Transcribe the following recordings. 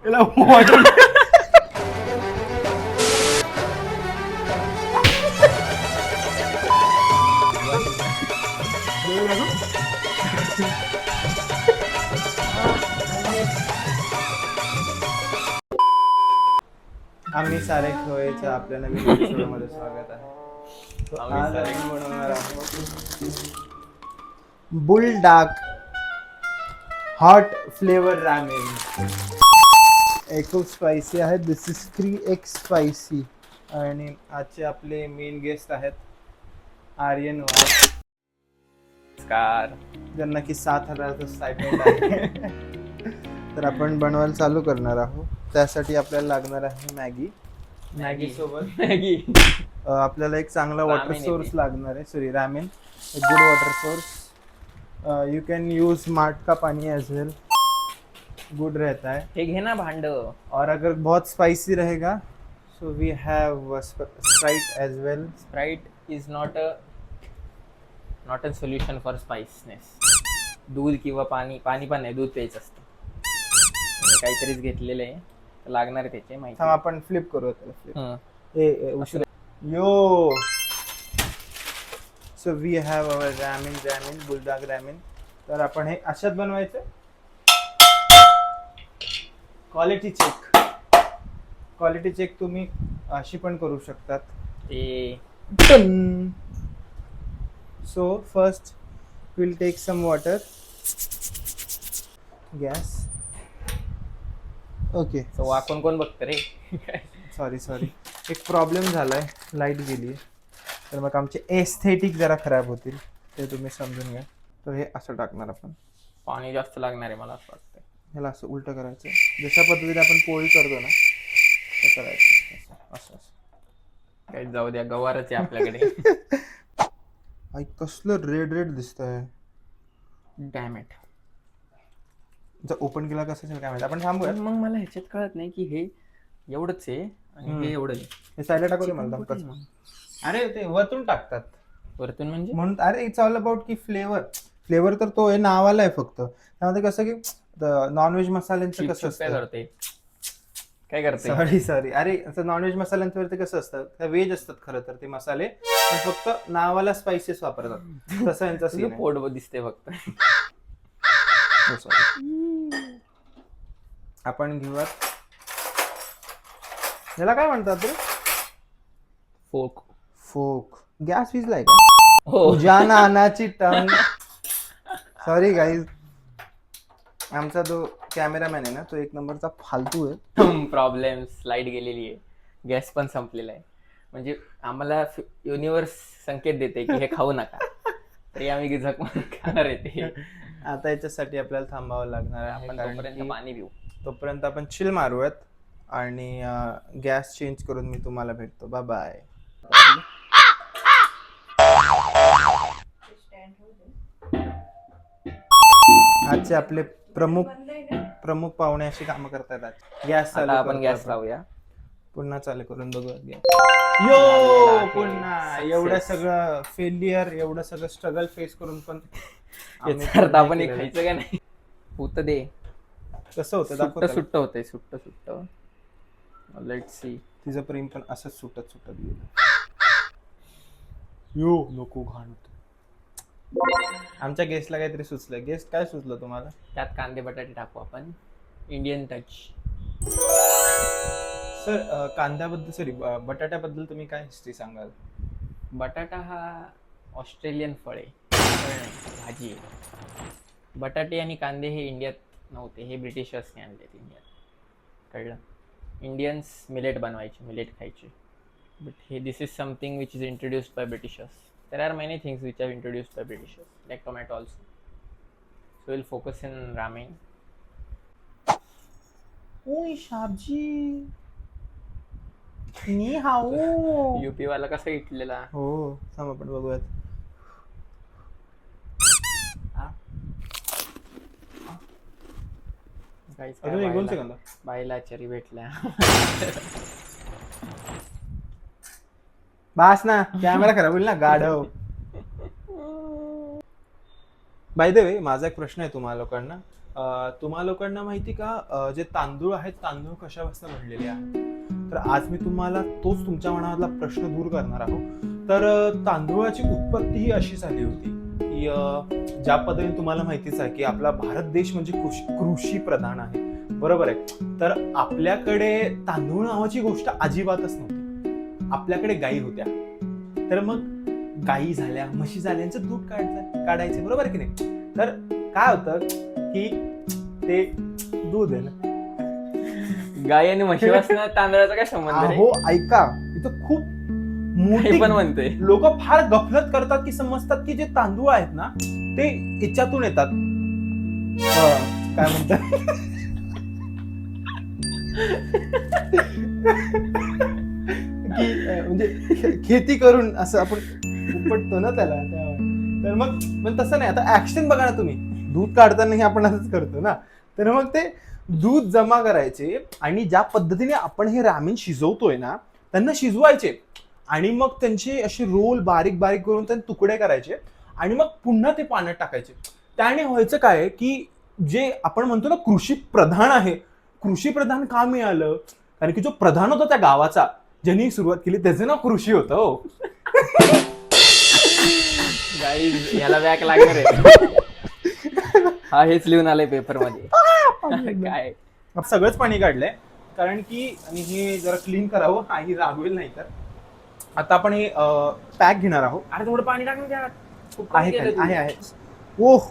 याला water- आम्ही सारे खवयचं आपल्या नवीन एपिसोडमध्ये स्वागत आहे. तो आम्ही आज सारे- आपण बनवणार आहोत बुलडाक हॉट फ्लेवर रामेन. खूप स्पायसी आहे. दिस इज 3x स्पायसी. आणि आजचे आपले मेन गेस्ट आहेत आर्यन वाघ, नमस्कार. ज्यांना की 7,000चं स्टायपेंड आहे. तर आपण बनवायला चालू करणार आहोत. त्यासाठी आपल्याला लागणार आहे मॅगी सोबत मॅगी आपल्याला एक चांगला वॉटर रामेन सोर्स येते. लागणार आहे. Sorry, ramen. एक good water source. You can use matka pani as well, good रहता है. हे घे ना भांड. और अगर बहुत स्पाइसी रहेगा so we have Sprite as well. Sprite is not a solution for spiciness. दूध किंवा पाणी पण नाही, दूध प्यायचं असतं. मी काहीतरीच घेतलेलं आहे, तर लागणार आहे त्याचे माहिती. थांब आपण फ्लिप करू त्याला. फ्लिप हं. उशीर. यो so we have our ramen बुलडाग ramen. तर आपण हे अशात बनवायचं. क्वालिटी चेक तुम्ही अशी पण करू शकतात. ते so first will take some water. Gas okay. तो वाकून कोण बघतं रे? सॉरी एक प्रॉब्लेम झालाय, लाईट गेली, तर मग आमचे एस्थेटिक जरा खराब होतील, ते तुम्ही समजून घ्या. तर हे असं टाकणार आपण. पाणी जास्त लागणार आहे मला असं वाटतं. ह्याला असं उलटं करायचं. जशा पद्धतीने आपण पोळी करतो ना ते करायचं. असं काही जाऊ द्या, गवारच आहे आपल्याकडे. आई कसलं रेड दिसतंय. डॅमेट. जर ओपन केला कसं असेल काय माहिती. आपण थांबूया. मग मला ह्याच्यात कळत नाही की हे एवढंच आहे आणि हे एवढं आहे. हे साईडला टाकू दे मला. कुठे कसं मग? अरे ते वरतून टाकतात वरतून म्हणजे म्हणून. अरे इट्स ऑल अबाउट की फ्लेवर तर तो आहे, नावाला आहे फक्त. त्यामध्ये कसं की नॉनव्हेज मसाल्यांचं कसं काय असतं. करते सॉरी अरे नॉनव्हेज मसाल्यांवरती कसं असतं, त्या व्हेज असतात खरं तर ते मसाले, पण फक्त नावाला स्पाइसेस वापरतात. तसं यांचा तुझं सीन आहे. पोट दिसते फक्त. आपण घेऊयात. याला काय म्हणतात रे? फोक. गॅस विजलाय का? हो. तुझ्या नानाची टंग. सॉरी गाईज, आमचा जो कॅमेरामॅन आहे ना तो एक नंबरचा फालतू आहे. प्रॉब्लेम, लाईट गेलेली आहे, गॅस पण संपलेला आहे. म्हणजे आम्हाला युनिव्हर्स संकेत देते की हे खाऊ नका, तरी आम्ही झक खाणार आहे ते. आता याच्यासाठी आपल्याला थांबावं लागणार आहे. आपण कारण तोपर्यंत की पाणी पिऊ. तोपर्यंत आपण चिल मारूयात आणि गॅस चेंज करून मी तुम्हाला भेटतो. Bye bye. आजचे आपले प्रमुख पाहुणे अशी कामं करतात. गॅस आता चालू आपण करतो गॅस आपण. लावूया. पुन्हा चालू करून बघूया. झालेला आहे. पुन्हा Success. एवढं सगळं फेलियर, एवढं सगळं स्ट्रगल फेस करून पण आम्ही याचा अर्थ आपण हे केलेलं. खायचं का नाही? होतं दे. कसं होतं दाखव त्याला. सुट्ट होतंय. सुट्ट. Let see. तिचं प्रेम पण असंच सुटत गेलं. यो नको घाण होतं. आमच्या गेस्टला काहीतरी सुचलं. गेस्ट काय सुचलं तुम्हाला? त्यात कांदे बटाटे टाकू आपण. Indian touch. सर कांद्याबद्दल सॉरी बटाट्याबद्दल तुम्ही काय हिस्ट्री सांगाल? बटाटा हा ऑस्ट्रेलियन फळ आहे, भाजी आहे. बटाटे आणि कांदे हे इंडियात नव्हते, हे ब्रिटिशर्सने आणलेत इंडियात. कळलं? इंडियन्स मिलेट बनवायचे, मिलेट खायचे. बट हे this is something which is introduced by Britishers. There are many things which are introduced by Britishers, like tomato also. So we'll focus in ramen. ओय शाबजी नी हाऊ. UP वाला कसा इटलेला. हो थांब आपण बघूयात. Guys, अजून एक 2 सेकंद. बाईला चरी भेटल्या. बास ना, कॅमेरा खराब होईल ना गाढव. बाय द वे माझा एक प्रश्न आहे तुम्हाला लोकांना. तुम्हा लोकांना माहिती का जे तांदूळ आहेत तांदूळ कशापासून बनलेले आहेत? तर आज मी तुम्हाला तोच तुमच्या मनातला प्रश्न दूर करणार आहोत. तर तांदूळाची उत्पत्ती ही अशी झाली होती की ज्या पद्धतीने तुम्हाला माहितीच आहे की आपला भारत देश म्हणजे कृषी प्रधान आहे, बरोबर आहे. तर आपल्याकडे तांदूळ नावाची गोष्ट अजिबातच नव्हती. आपल्याकडे गायी होत्या. तर मग गायी झाल्या, म्हशी झाल्या, यांचं दूध काढायचे, बरोबर आहे की नाही. तर काय होतं की ते दूध आहे ना. गाय आणि म्हशीपासून तांदळाचा काय संबंध रे? हो ऐका, इथं खूप काही मोठी पण म्हणतोय. लोक फार गफलत करतात की समजतात की जे तांदूळ आहेत ना ते याच्यातून येतात. काय म्हणतात की म्हणजे खेती करून असं आपण उपटतो ना त्याला. तर मग पण तसं नाही. आता ऍक्शन बघा ना तुम्ही, दूध काढतानाही आपण असंच करतो ना. तर मग ते दूध जमा करायचे आणि ज्या पद्धतीने आपण हे रामेन शिजवतोय ना त्यांना शिजवायचे आणि मग त्यांचे असे रोल बारीक बारीक करून त्यांचे तुकडे करायचे आणि मग पुन्हा ते पाण्यात टाकायचे. त्याने व्हायचं काय की जे आपण म्हणतो ना कृषी प्रधान आहे, कृषी प्रधान का मिळालं? कारण की जो प्रधान होता त्या गावाचा, ज्यांनी सुरुवात केली त्याचं नाव कृषी होतं. हो. गाई याला बॅक लागणार आहे. हा हेच लिहून आलंय पेपर मध्ये. काय सगळंच पाणी काढलंय कारण की आणि हे जरा क्लीन करावं आणि रागवेल नाही तर. आता आपण हे पॅक घेणार आहोत. अरे थोडं पाणी टाकून द्या. खूप कमी आहे केलं खाली, तू. आहे ओह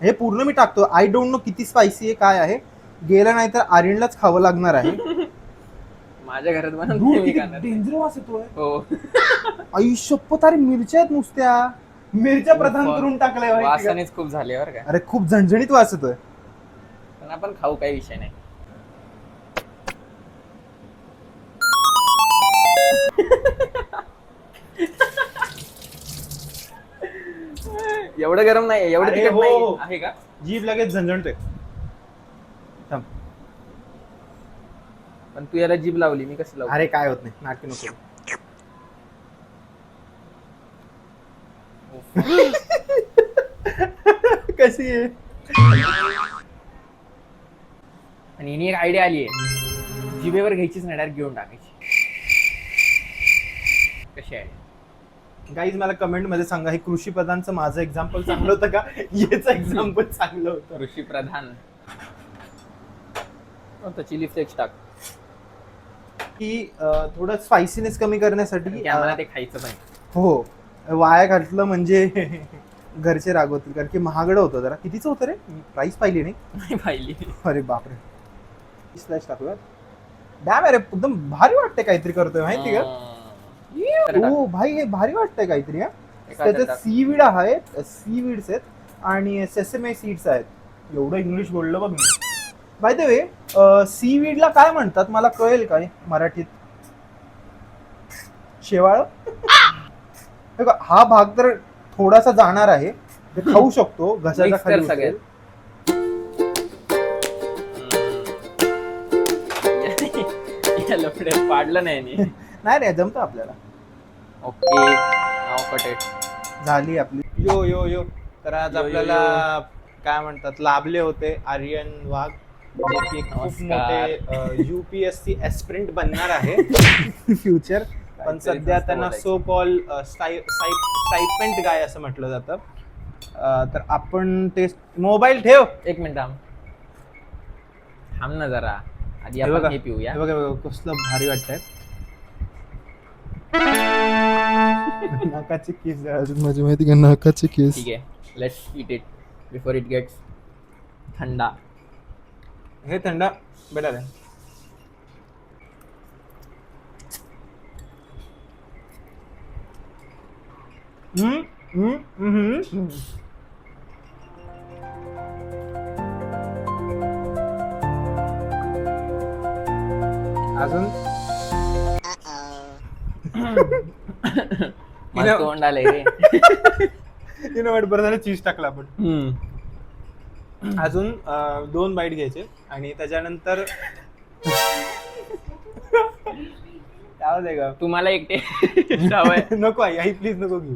हे पूर्ण मी टाकतो. आय डोंट नो किती स्पायसी आहे काय आहे. गेलं नाही तर आर्यनलाच खावं लागणार आहे. माझ्या घरात बनवून मी खाणार. डेंजर वास येतोय. हो. आई शपथ, अरे मिरच्या आहेत नुसत्या. मिरच्या प्रधान करून टाकल्या माहिती का? वासानेच खूप झाले बरं का. अरे खूप झणझणीत वास येतोय. पण आपण खाऊ, काही विषय नाही. एवढं गरम नाही, एवढं अरे तिखट हो. नाही आहे का? जीभ लगेच झणझणतोय. थांब. पण तू याला जीभ लावली, मी कसं लावू? अरे काय होत नाही, नाटकी नको. कशी आहे? आणि हिने एक आयडिया आली आहे, जिभेवर घ्यायचीच नाही, डायरेक्ट घेऊन टाकायची. कशी आहे? गाईज मला कमेंट मध्ये सांगा, हे कृषी प्रधानचं माझं एक्झाम्पल चांगलं होतं का याचं एक्झाम्पल चांगलं होतं? कृषी प्रधान. चिली फ्लेक्स टाक की थोडं स्पायसीनेस कमी करण्यासाठी की आम्हाला ते खायचं पण. हो, वाया घातलं म्हणजे घरचे रागवतील कारण की महागडं होतं जरा. कितीचं होतं रे? प्राइस पाहिली नाही. नाही पाहिली. अरे बापरे. स्लॅश टाकूया. डॅम अरे एकदम भारी वाटतंय, काहीतरी करतोय माहिती का? हो भाई, हे भारी वाटतंय काहीतरी. त्याच्यात सीवीड आहेत, सीवीड्स आहेत आणि सेसमे सीड्स आहेत. एवढं इंग्लिश बोललो बघ मी. बाय द वे, सीवीडला काय म्हणतात मला कळेल काय मराठीत? शेवाळ. हा भाग तर थोडासा जाणार आहे, ते खाऊ शकतो, घशाच्या खाली सगळ्यात. पाडलं नाही. नाही रे, जमतं आपल्याला. ओके, नाव कटेड झाली आपली. यो यो यो. तर आज आपल्याला काय म्हणतात, लाभले होते आर्यन वाघ, जे की खूप मोठे UPSC एस्पिरंट बनणार आहे फ्युचर. पण सध्या त्यांना सो कॉल स्टायपेंट गाय असं म्हटलं जातं. तर आपण ते मोबाईल ठेव. एक मिनिट थांब ना जरा, आधी आपण हे पिऊया. बघा कसलं भारी वाटतंय. नाकाचे केस माझी माहिती का? नाकाचे केस. ठीक आहे, let's eat it before it gets थंडा. हे थंडा बेटर आहे. अजून मला तोंड आलंय रे. बरं झालं चीज टाकला आपण. अजून 2 बाईट घ्यायचे आणि त्याच्यानंतर तुम्हाला एकटे नको आई प्लीज नको घेऊ.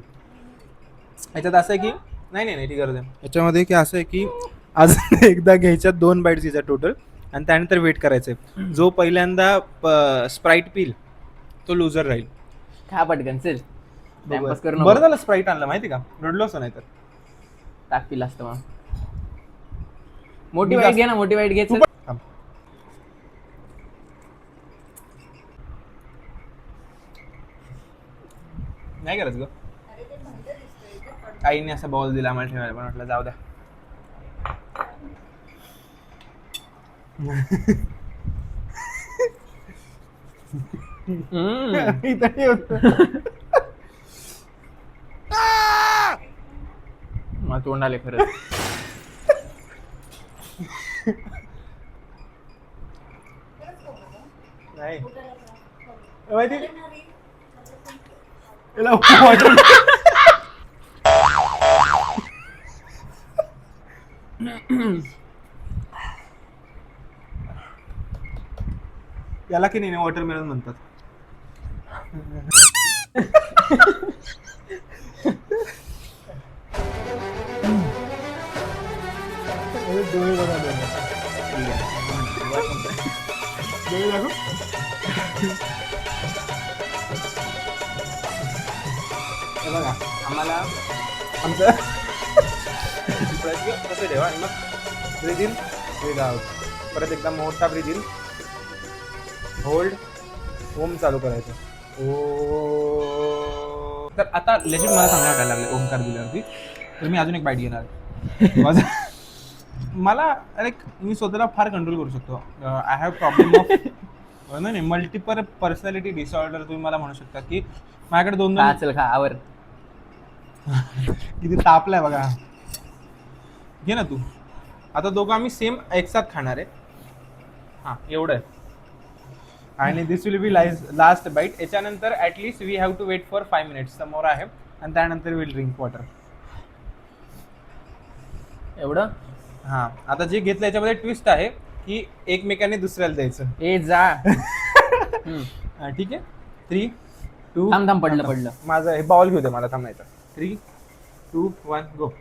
याच्यात असं आहे की नाही ती गरज आहे. याच्यामध्ये की असं आहे की अजून एकदा घ्यायच्या 2 बाईट्स घ्यायच्या टोटल आणि त्यानंतर वेट करायचंय. जो पहिल्यांदा स्प्राईट पिल तो लुझर राहील. खा पटकन चल. टाइमपास करू बरं नको. झालं स्प्राईट आणलं माहिती का, रडलो असं नाही तर. टाक पिला असतं मग. मोठी मी वाईट जास्त- घे ना, मोठी वाईट घे तू चल. पण थांब. नाही करायचं ग. आईने असा बॉल दिला आम्हाला ठेवायला, पण म्हटलं जाऊ द्या. हम्म. इथं नाही होत. मला तोंड आले खरंच. नाही माहिती याला water- याला की नाही वॉटरमेलन म्हणतात. डोळे बघा डोळे. डोळे दाखव. हे बघा आम्हाला आमचं कसं ठेवा आणि मग ब्रीद इन ब्रीद आउट. परत एकदा मोठा ब्रीद इन, होल्ड, ओम चालू करायचं. ओ. तर आता लेजिट मला चांगलं वाटायला लागलं ओमकार दिल्यावरती. तर मी अजून एक बाईट घेणार. मला लाईक मी स्वतःला फार कंट्रोल करू शकतो. आय हॅव प्रॉब्लेम ऑफ नाही मल्टिपल पर्सनॅलिटी डिसऑर्डर तुम्ही मला म्हणू शकता की माझ्याकडे दोन खा दोन चल खा आवर. किती तापलाय बघा. घे ना तू. आता दोघं आम्ही सेम एकसाथ खाणार आहे. हां एवढं आहे. आणि this will be last bite. याच्यानंतर at least we have to wait for 5 minutes समोर आहे आणि त्यानंतर विल ड्रिंक वॉटर. एवढं हां आता जे घेतलं याच्यामध्ये ट्विस्ट आहे की एकमेकांनी दुसऱ्याला द्यायचं. ए जा. हम्म. ठीक आहे. 3, 2 थांब पडलं. माझं हे बॉल घेऊ दे मला थांबायचं. 3, 2, 1 गो.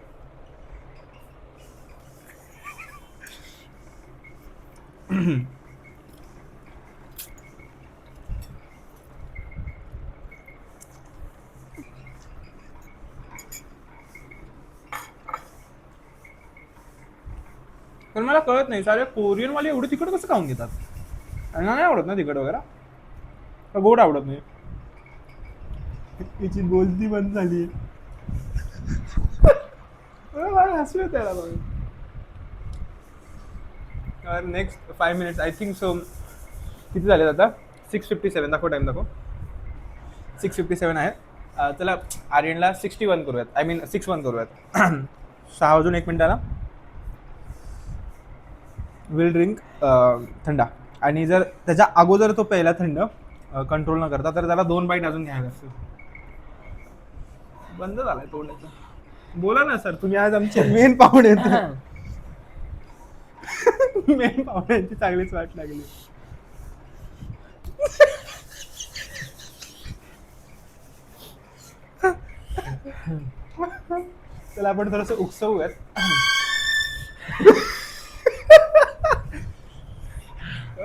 पण मला कळत नाही सारे कोरियन वाले एवढे तिखट कसं खाऊन घेतात. आणि नाही आवडत ना तिखट वगैरे. का गोड आवडत नाही. तिची बोलती बंद झाली. हसू येत त्याला बघ. Next 5 minutes I think so. किती झाले आता 6:57 दाखव टाइम दाखव. 6:57 आहे. चला आर्यनला 61 करूयात. आय मीन 61 करूयात. 6 वाजून 1 मिनिटाला विल ड्रिंक थंडा. आणि जर त्याच्या अगोदर तो पहिला थंड कंट्रोल न करता तर त्याला 2 बाईट अजून घ्यायला लागतील. बंद झालाय तोंडाचा. बोला ना सर तुम्ही आज आमचे मेन पाहुणे आहेत. मेन पाहुण्यांची चांगलीच वाट लागली. त्याला आपण थोडस उकसवूयात.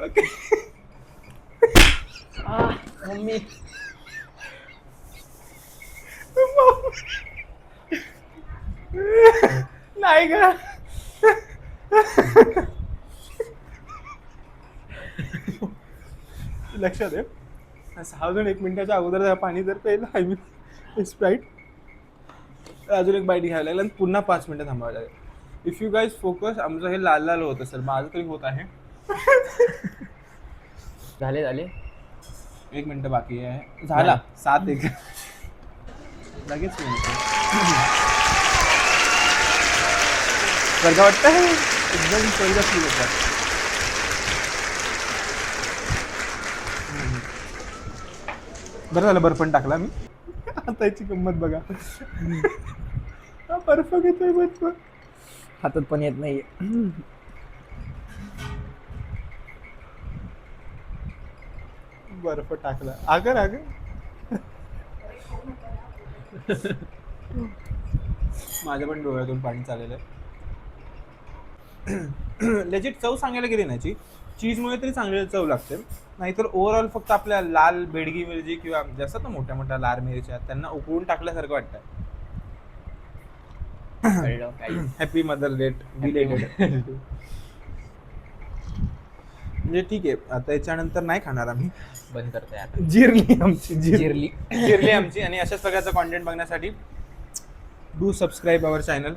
ओके. मम्मी नाही का. लक्षात आहे 6 वाजून 1 मिनिटाच्या अगोदर पाणी जर प्यायला आय मीन स्प्राईट अजून एक बाईट घ्यायला लागेल आणि पुन्हा 5 मिनिटं थांबावं लागेल. इफ यू गाईज फोकस आमचं हे लाल लाल होतं सर. माझं तरी होत आहे. झाले 1 मिनिट बाकी आहे. झाला 7-1 लगेच स्वर्ग वाटतं एकदम स्वर्ग फील होतात. बरं झालं बर्फ पण टाकला मी. आता याची गंमत बघा. बर्फ घेतोय बर्फ. हातात पण येत नाहीये. बर्फ टाकला. आगर माझ्या पण डोळ्यातून पाणी चाललेलं आहे. लेजिट चव सांगायला गेली नाही चीजमुळे तरी चांगली चव लागते, नाहीतर ओव्हरऑल फक्त आपल्या लाल बेडगी मिरची किंवा जे असतात ना मोठ्या मोठ्या लाल मिरच्या त्यांना उकळून टाकल्यासारखं वाटतं. कळलं काही हॅपी मदर डेट बिलेटेड. म्हणजे ठीक आहे, आता याच्यानंतर नाही खाणार आम्ही. बंद करतोय आता. जिरली आमची जिरली. जिरली आमची. आणि अशाच प्रकारचा कॉन्टेंट बघण्यासाठी डू सबस्क्राईब अवर चॅनल.